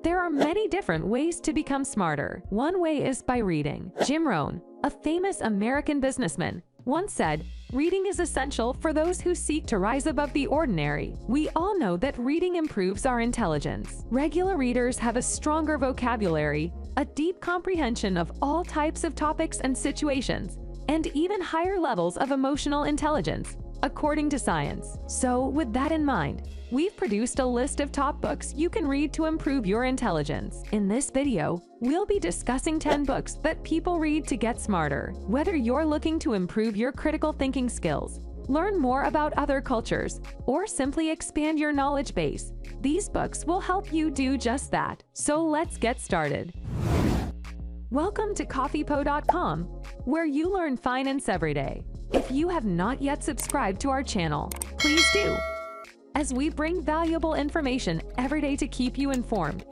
There are many different ways to become smarter. One way is by reading. Jim Rohn, a famous American businessman, once said, "Reading is essential for those who seek to rise above the ordinary." We all know that reading improves our intelligence. Regular readers have a stronger vocabulary, a deep comprehension of all types of topics and situations, and even higher levels of emotional intelligence, according to science. So, with that in mind, we've produced a list of top books you can read to improve your intelligence. In this video, we'll be discussing 10 books that people read to get smarter. Whether you're looking to improve your critical thinking skills, learn more about other cultures, or simply expand your knowledge base, these books will help you do just that. So let's get started. Welcome to Coffeepo.com, where you learn finance every day. If you have not yet subscribed to our channel, please do, as we bring valuable information every day to keep you informed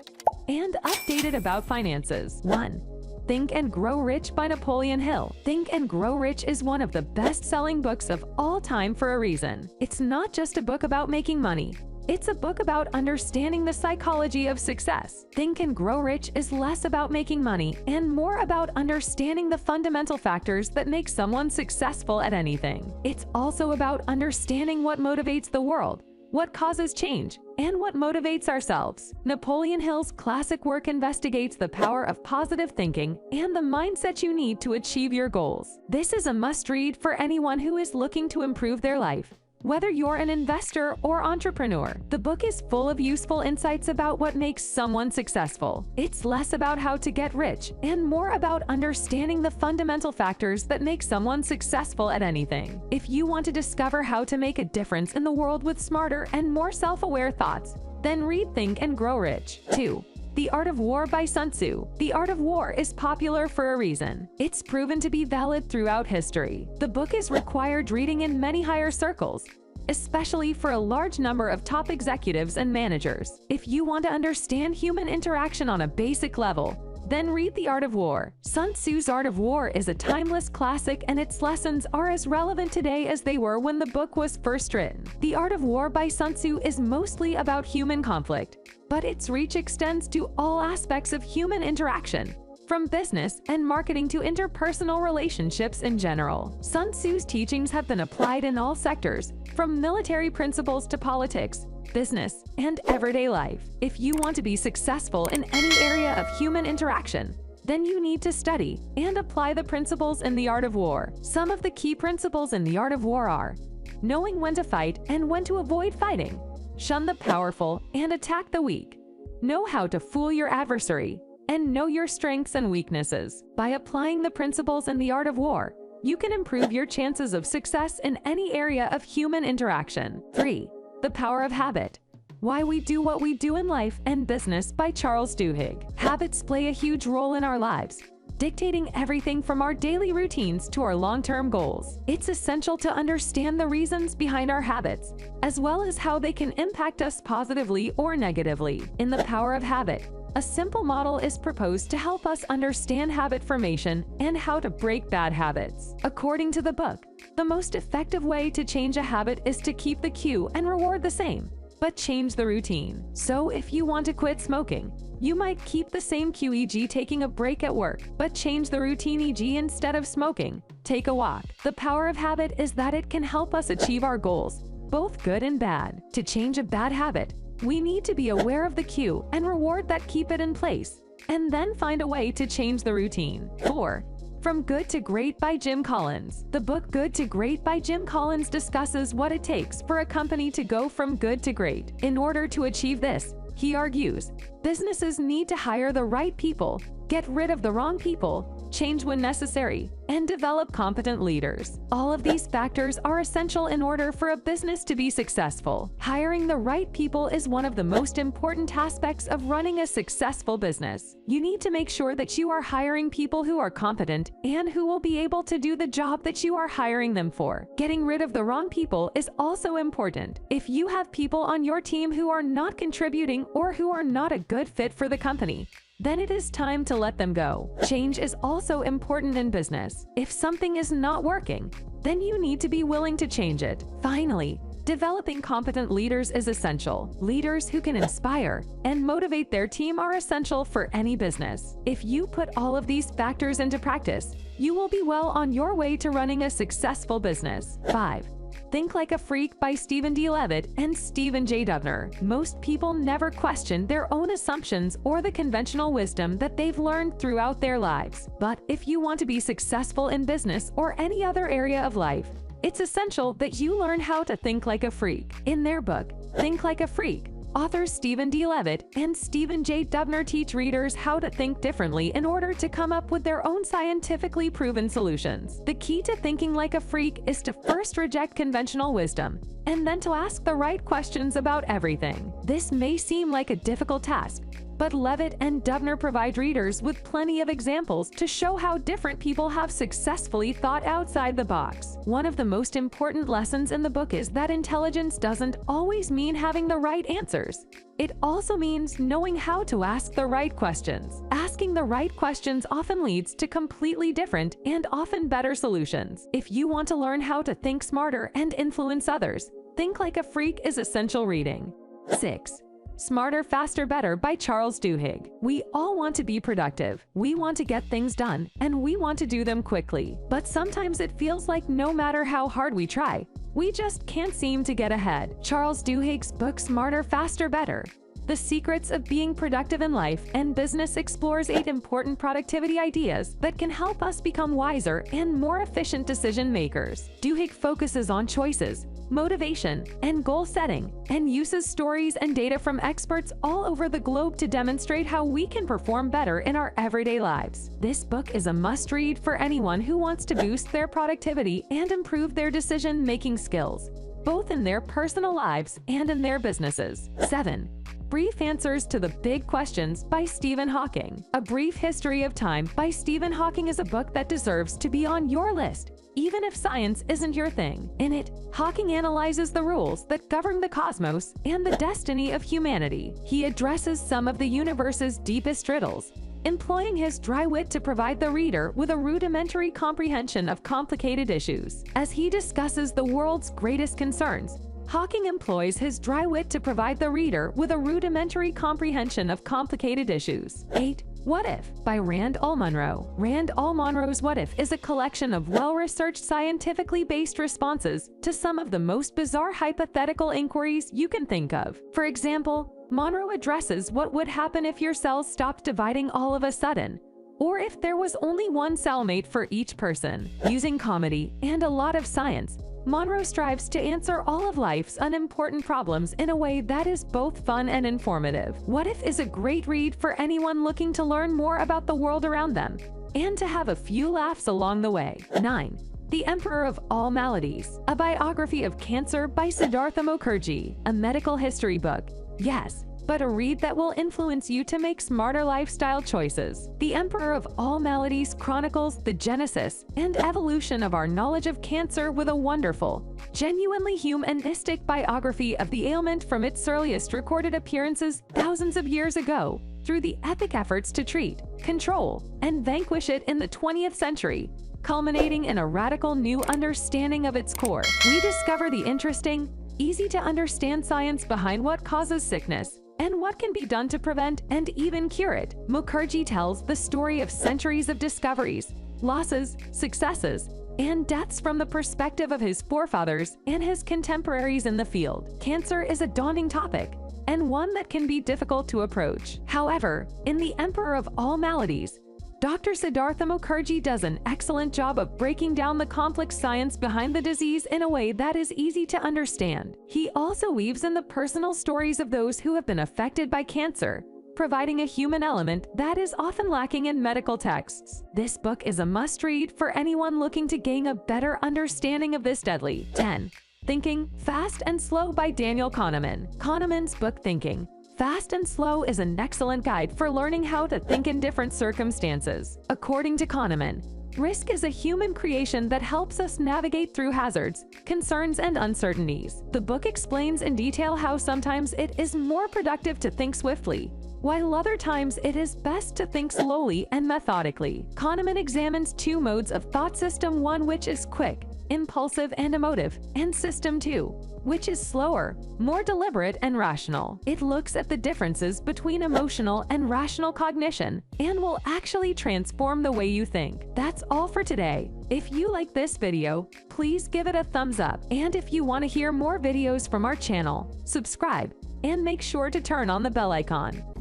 and updated about finances. 1. Think and Grow Rich by Napoleon Hill. Think and Grow Rich is one of the best-selling books of all time for a reason. It's not just a book about making money. It's a book about understanding the psychology of success. Think and Grow Rich is less about making money and more about understanding the fundamental factors that make someone successful at anything. It's also about understanding what motivates the world, what causes change, and what motivates ourselves. Napoleon Hill's classic work investigates the power of positive thinking and the mindset you need to achieve your goals. This is a must-read for anyone who is looking to improve their life. Whether you're an investor or entrepreneur, the book is full of useful insights about what makes someone successful. It's less about how to get rich and more about understanding the fundamental factors that make someone successful at anything. If you want to discover how to make a difference in the world with smarter and more self-aware thoughts, then read Think and Grow Rich. 2. The Art of War by Sun Tzu. The Art of War is popular for a reason. It's proven to be valid throughout history. The book is required reading in many higher circles, especially for a large number of top executives and managers. If you want to understand human interaction on a basic level, then read The Art of War. Sun Tzu's Art of War is a timeless classic, and its lessons are as relevant today as they were when the book was first written. The Art of War by Sun Tzu is mostly about human conflict, but its reach extends to all aspects of human interaction, from business and marketing to interpersonal relationships in general. Sun Tzu's teachings have been applied in all sectors, from military principles to politics, business, and everyday life. If you want to be successful in any area of human interaction, then you need to study and apply the principles in The Art of War. Some of the key principles in The Art of War are knowing when to fight and when to avoid fighting, shun the powerful and attack the weak, know how to fool your adversary, and know your strengths and weaknesses. By applying the principles in The Art of War, you can improve your chances of success in any area of human interaction. 3. The Power of Habit. Why We Do What We Do in Life and Business by 𝐥𝐤𝐬. Habits play a huge role in our lives, dictating everything from our daily routines to our long-term goals. It's essential to understand the reasons behind our habits, as well as how they can impact us positively or negatively. In The Power of Habit, a simple model is proposed to help us understand habit formation and how to break bad habits. According to the book, the most effective way to change a habit is to keep the cue and reward the same, but change the routine. So if you want to quit smoking, you might keep the same cue, e.g. taking a break at work, but change the routine, e.g. instead of smoking, take a walk. The power of habit is that it can help us achieve our goals, both good and bad. To change a bad habit, we need to be aware of the cue and reward that keep it in place, and then find a way to change the routine. 4. From Good to Great by Jim Collins. The book Good to Great by Jim Collins discusses what it takes for a company to go from good to great. In order to achieve this, he argues, businesses need to hire the right people, get rid of the wrong people, change when necessary, and develop competent leaders. All of these factors are essential in order for a business to be successful. Hiring the right people is one of the most important aspects of running a successful business. You need to make sure that you are hiring people who are competent and who will be able to do the job that you are hiring them for. Getting rid of the wrong people is also important. If you have people on your team who are not contributing or who are not a good fit for the company, then it is time to let them go. Change is also important in business. If something is not working, then you need to be willing to change it. Finally, Developing competent leaders is essential. Leaders who can inspire and motivate their team are essential for any business. If you put all of these factors into practice, you will be well on your way to running a successful business. 5. Think Like a Freak by Stephen D. Levitt and Stephen J. Dubner. Most people never question their own assumptions or the conventional wisdom that they've learned throughout their lives. But if you want to be successful in business or any other area of life, it's essential that you learn how to think like a freak. In their book, Think Like a Freak, authors Stephen D. Levitt and Stephen J. Dubner teach readers how to think differently in order to come up with their own scientifically proven solutions. The key to thinking like a freak is to first reject conventional wisdom and then to ask the right questions about everything. This may seem like a difficult task, but Levitt and Dubner provide readers with plenty of examples to show how different people have successfully thought outside the box. One of the most important lessons in the book is that intelligence doesn't always mean having the right answers. It also means knowing how to ask the right questions. Asking the right questions often leads to completely different and often better solutions. If you want to learn how to think smarter and influence others, Think Like a Freak is essential reading. 6. Smarter, Faster, Better by Charles Duhigg. We all want to be productive. We want to get things done, and we want to do them quickly. But sometimes it feels like no matter how hard we try, we just can't seem to get ahead. Charles Duhigg's book Smarter, Faster, Better: The Secrets of Being Productive in Life and Business explores 8 important productivity ideas that can help us become wiser and more efficient decision makers. Duhigg focuses on choices, motivation, and goal setting, and uses stories and data from experts all over the globe to demonstrate how we can perform better in our everyday lives. This book is a must-read for anyone who wants to boost their productivity and improve their decision-making skills, both in their personal lives and in their businesses. 7. Brief Answers to the Big Questions by Stephen Hawking. A Brief History of Time by Stephen Hawking is a book that deserves to be on your list, even if science isn't your thing. In it, Hawking analyzes the rules that govern the cosmos and the destiny of humanity. He addresses some of the universe's deepest riddles, employing his dry wit to provide the reader with a rudimentary comprehension of complicated issues. As he discusses the world's greatest concerns, Hawking employs his dry wit to provide the reader with a rudimentary comprehension of complicated issues. 8. What If by Rand L. Munro. Rand L. Munro's What If is a collection of well-researched, scientifically based responses to some of the most bizarre hypothetical inquiries you can think of. For example, Munro addresses what would happen if your cells stopped dividing all of a sudden, or if there was only one cellmate for each person. Using comedy and a lot of science, Munro strives to answer all of life's unimportant problems in a way that is both fun and informative. What If is a great read for anyone looking to learn more about the world around them and to have a few laughs along the way. 9. The Emperor of All Maladies, a biography of cancer by 𝐦𝐨𝐬𝐿 Mukherjee. A medical history book, yes, but a read that will influence you to make smarter lifestyle choices. The Emperor of All Maladies chronicles the genesis and evolution of our knowledge of cancer with a wonderful, genuinely humanistic biography of the ailment from its earliest recorded appearances thousands of years ago, through the epic efforts to treat, control, and vanquish it in the 20th century, culminating in a radical new understanding of its core. We discover the interesting, easy-to-understand science behind what causes sickness and what can be done to prevent and even cure it. Mukherjee tells the story of centuries of discoveries, losses, successes, and deaths from the perspective of his forefathers and his contemporaries in the field. Cancer is a daunting topic, and one that can be difficult to approach. However, in The Emperor of All Maladies, Dr. Siddhartha Mukherjee does an excellent job of breaking down the complex science behind the disease in a way that is easy to understand. He also weaves in the personal stories of those who have been affected by cancer, providing a human element that is often lacking in medical texts. This book is a must-read for anyone looking to gain a better understanding of this deadly. 10. Thinking Fast and Slow by Daniel Kahneman. Kahneman's book Thinking Fast and Slow is an excellent guide for learning how to think in different circumstances. According to Kahneman, risk is a human creation that helps us navigate through hazards, concerns, and uncertainties. The book explains in detail how sometimes it is more productive to think swiftly, while other times it is best to think slowly and methodically. Kahneman examines 2 modes of thought system, one which is quick, impulsive and emotive, and System 2, which is slower, more deliberate and rational. It looks at the differences between emotional and rational cognition and will actually transform the way you think. That's all for today. If you like this video, please give it a thumbs up, and if you want to hear more videos from our channel, subscribe and make sure to turn on the bell icon.